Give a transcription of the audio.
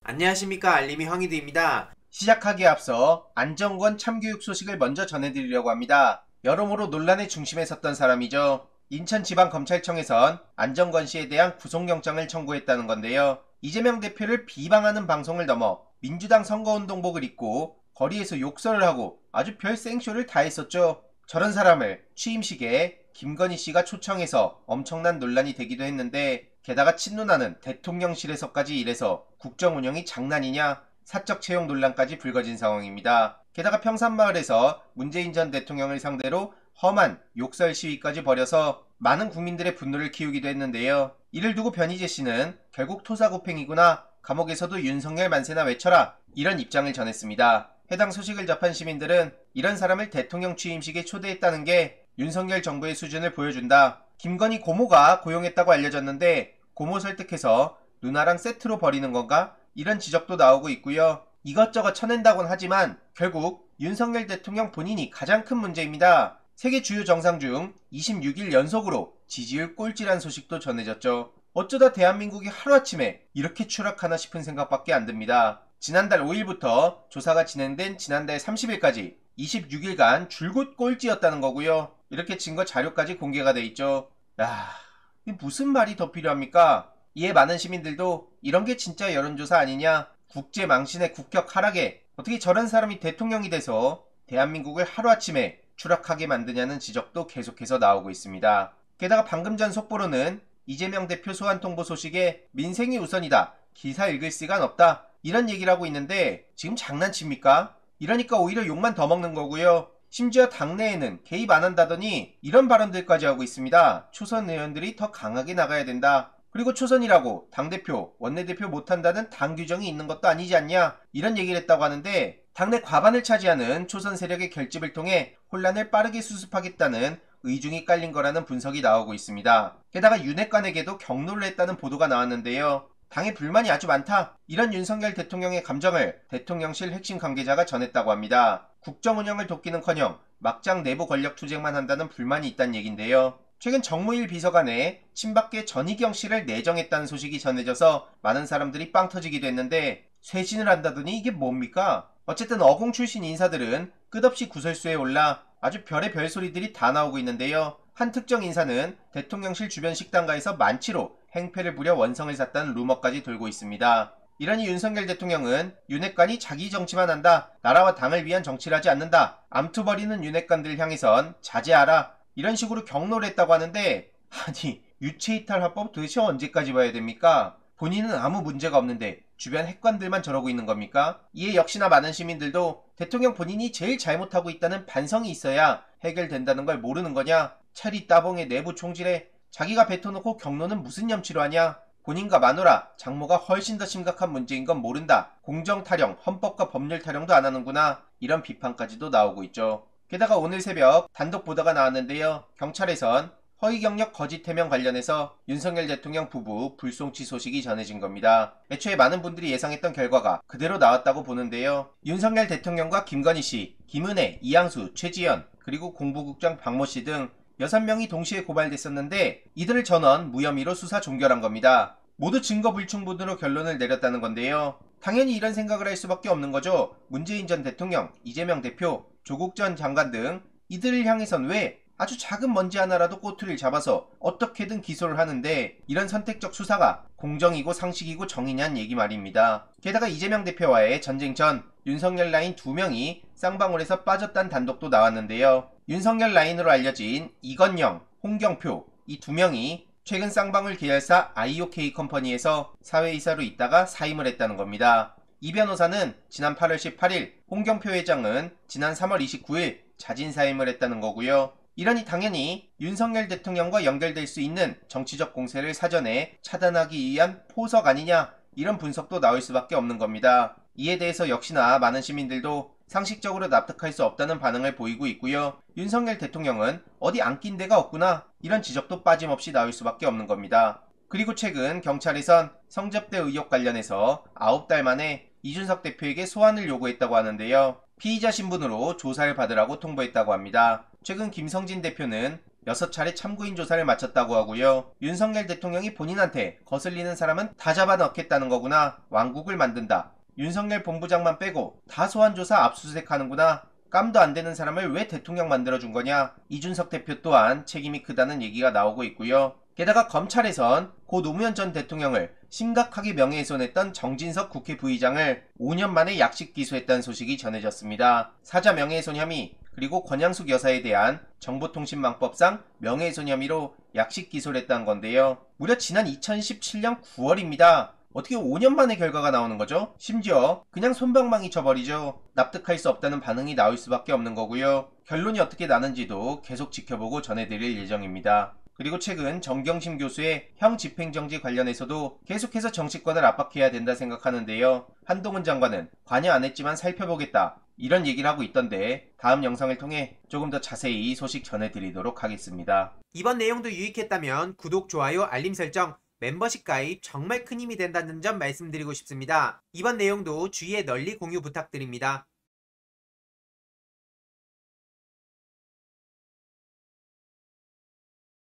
안녕하십니까, 알림이 황희두입니다. 시작하기에 앞서 안정권 참교육 소식을 먼저 전해드리려고 합니다. 여러모로 논란의 중심에 섰던 사람이죠. 인천지방검찰청에선 안정권 씨에 대한 구속영장을 청구했다는 건데요. 이재명 대표를 비방하는 방송을 넘어 민주당 선거운동복을 입고 거리에서 욕설을 하고 아주 별 생쇼를 다 했었죠. 저런 사람을 취임식에 김건희 씨가 초청해서 엄청난 논란이 되기도 했는데, 게다가 친누나는 대통령실에서까지 일해서 국정 운영이 장난이냐, 사적 채용 논란까지 불거진 상황입니다. 게다가 평산마을에서 문재인 전 대통령을 상대로 험한 욕설 시위까지 벌여서 많은 국민들의 분노를 키우기도 했는데요. 이를 두고 변희재 씨는 결국 토사구팽이구나, 감옥에서도 윤석열 만세나 외쳐라, 이런 입장을 전했습니다. 해당 소식을 접한 시민들은 이런 사람을 대통령 취임식에 초대했다는 게 윤석열 정부의 수준을 보여준다. 김건희 고모가 고용했다고 알려졌는데 고모 설득해서 누나랑 세트로 버리는 건가? 이런 지적도 나오고 있고요. 이것저것 쳐낸다곤 하지만 결국 윤석열 대통령 본인이 가장 큰 문제입니다. 세계 주요 정상 중 26일 연속으로 지지율 꼴찌란 소식도 전해졌죠. 어쩌다 대한민국이 하루아침에 이렇게 추락하나 싶은 생각밖에 안 듭니다. 지난달 5일부터 조사가 진행된 지난달 30일까지 26일간 줄곧 꼴찌였다는 거고요. 이렇게 증거 자료까지 공개가 돼 있죠. 야, 무슨 말이 더 필요합니까? 이에 많은 시민들도 이런 게 진짜 여론조사 아니냐, 국제 망신의 국격 하락에 어떻게 저런 사람이 대통령이 돼서 대한민국을 하루아침에 추락하게 만드냐는 지적도 계속해서 나오고 있습니다. 게다가 방금 전 속보로는 이재명 대표 소환 통보 소식에 민생이 우선이다, 기사 읽을 시간 없다, 이런 얘기를 하고 있는데 지금 장난칩니까? 이러니까 오히려 욕만 더 먹는 거고요. 심지어 당내에는 개입 안 한다더니 이런 발언들까지 하고 있습니다. 초선 의원들이 더 강하게 나가야 된다. 그리고 초선이라고 당대표, 원내대표 못한다는 당 규정이 있는 것도 아니지 않냐, 이런 얘기를 했다고 하는데, 당내 과반을 차지하는 초선 세력의 결집을 통해 혼란을 빠르게 수습하겠다는 의중이 깔린 거라는 분석이 나오고 있습니다. 게다가 윤핵관에게도 격노를 했다는 보도가 나왔는데요. 당에 불만이 아주 많다, 이런 윤석열 대통령의 감정을 대통령실 핵심 관계자가 전했다고 합니다. 국정 운영을 돕기는커녕 막장 내부 권력 투쟁만 한다는 불만이 있다는 얘긴데요. 최근 정무일 비서관에 친박계 전희경 씨를 내정했다는 소식이 전해져서 많은 사람들이 빵 터지기도 했는데, 쇄신을 한다더니 이게 뭡니까? 어쨌든 어공 출신 인사들은 끝없이 구설수에 올라 아주 별의 별소리들이 다 나오고 있는데요. 한 특정 인사는 대통령실 주변 식당가에서 만치로 행패를 부려 원성을 샀다는 루머까지 돌고 있습니다. 이러니 윤석열 대통령은 윤핵관이 자기 정치만 한다, 나라와 당을 위한 정치를 하지 않는다, 암투 벌이는 윤핵관들을 향해선 자제하라, 이런 식으로 격노를 했다고 하는데, 아니 유체이탈 화법 도대체 언제까지 봐야 됩니까? 본인은 아무 문제가 없는데 주변 핵관들만 저러고 있는 겁니까? 이에 역시나 많은 시민들도 대통령 본인이 제일 잘못하고 있다는 반성이 있어야 해결된다는 걸 모르는 거냐? 차리 따봉의 내부 총질에 자기가 뱉어놓고 격노는 무슨 염치로 하냐? 본인과 마누라, 장모가 훨씬 더 심각한 문제인 건 모른다, 공정 타령, 헌법과 법률 타령도 안 하는구나, 이런 비판까지도 나오고 있죠. 게다가 오늘 새벽 단독 보도가 나왔는데요. 경찰에선 허위 경력 거짓 해명 관련해서 윤석열 대통령 부부 불송치 소식이 전해진 겁니다. 애초에 많은 분들이 예상했던 결과가 그대로 나왔다고 보는데요. 윤석열 대통령과 김건희 씨, 김은혜, 이양수, 최지연, 그리고 공보국장 박모 씨 등 6명이 동시에 고발됐었는데, 이들을 전원 무혐의로 수사 종결한 겁니다. 모두 증거 불충분으로 결론을 내렸다는 건데요. 당연히 이런 생각을 할 수밖에 없는 거죠. 문재인 전 대통령, 이재명 대표, 조국 전 장관 등 이들을 향해선 왜 아주 작은 먼지 하나라도 꼬투리를 잡아서 어떻게든 기소를 하는데, 이런 선택적 수사가 공정이고 상식이고 정의냐는 얘기 말입니다. 게다가 이재명 대표와의 전쟁 전 윤석열 라인 2명이 쌍방울에서 빠졌다는 단독도 나왔는데요. 윤석열 라인으로 알려진 이건영, 홍경표, 이 2명이 최근 쌍방울 계열사 IOK 컴퍼니에서 사회이사로 있다가 사임을 했다는 겁니다. 이 변호사는 지난 8월 18일, 홍경표 회장은 지난 3월 29일 자진 사임을 했다는 거고요. 이러니 당연히 윤석열 대통령과 연결될 수 있는 정치적 공세를 사전에 차단하기 위한 포석 아니냐, 이런 분석도 나올 수밖에 없는 겁니다. 이에 대해서 역시나 많은 시민들도 상식적으로 납득할 수 없다는 반응을 보이고 있고요. 윤석열 대통령은 어디 안 낀 데가 없구나, 이런 지적도 빠짐없이 나올 수밖에 없는 겁니다. 그리고 최근 경찰에선 성접대 의혹 관련해서 9달 만에 이준석 대표에게 소환을 요구했다고 하는데요. 피의자 신분으로 조사를 받으라고 통보했다고 합니다. 최근 김성진 대표는 6차례 참고인 조사를 마쳤다고 하고요. 윤석열 대통령이 본인한테 거슬리는 사람은 다 잡아넣겠다는 거구나. 왕국을 만든다. 윤석열 본부장만 빼고 다 소환조사 압수수색하는구나. 깜도 안 되는 사람을 왜 대통령 만들어준 거냐. 이준석 대표 또한 책임이 크다는 얘기가 나오고 있고요. 게다가 검찰에선 고 노무현 전 대통령을 심각하게 명예훼손했던 정진석 국회 부의장을 5년 만에 약식 기소했다는 소식이 전해졌습니다. 사자 명예훼손 혐의 그리고 권양숙 여사에 대한 정보통신망법상 명예훼손 혐의로 약식 기소를 했다는 건데요. 무려 지난 2017년 9월입니다. 어떻게 5년 만에 결과가 나오는 거죠? 심지어 그냥 솜방망이 쳐버리죠. 납득할 수 없다는 반응이 나올 수밖에 없는 거고요. 결론이 어떻게 나는지도 계속 지켜보고 전해드릴 예정입니다. 그리고 최근 정경심 교수의 형 집행정지 관련해서도 계속해서 정치권을 압박해야 된다 생각하는데요. 한동훈 장관은 관여 안 했지만 살펴보겠다. 이런 얘기를 하고 있던데 다음 영상을 통해 조금 더 자세히 소식 전해드리도록 하겠습니다. 이번 내용도 유익했다면 구독, 좋아요, 알림 설정, 멤버십 가입 정말 큰 힘이 된다는 점 말씀드리고 싶습니다. 이번 내용도 주위에 널리 공유 부탁드립니다.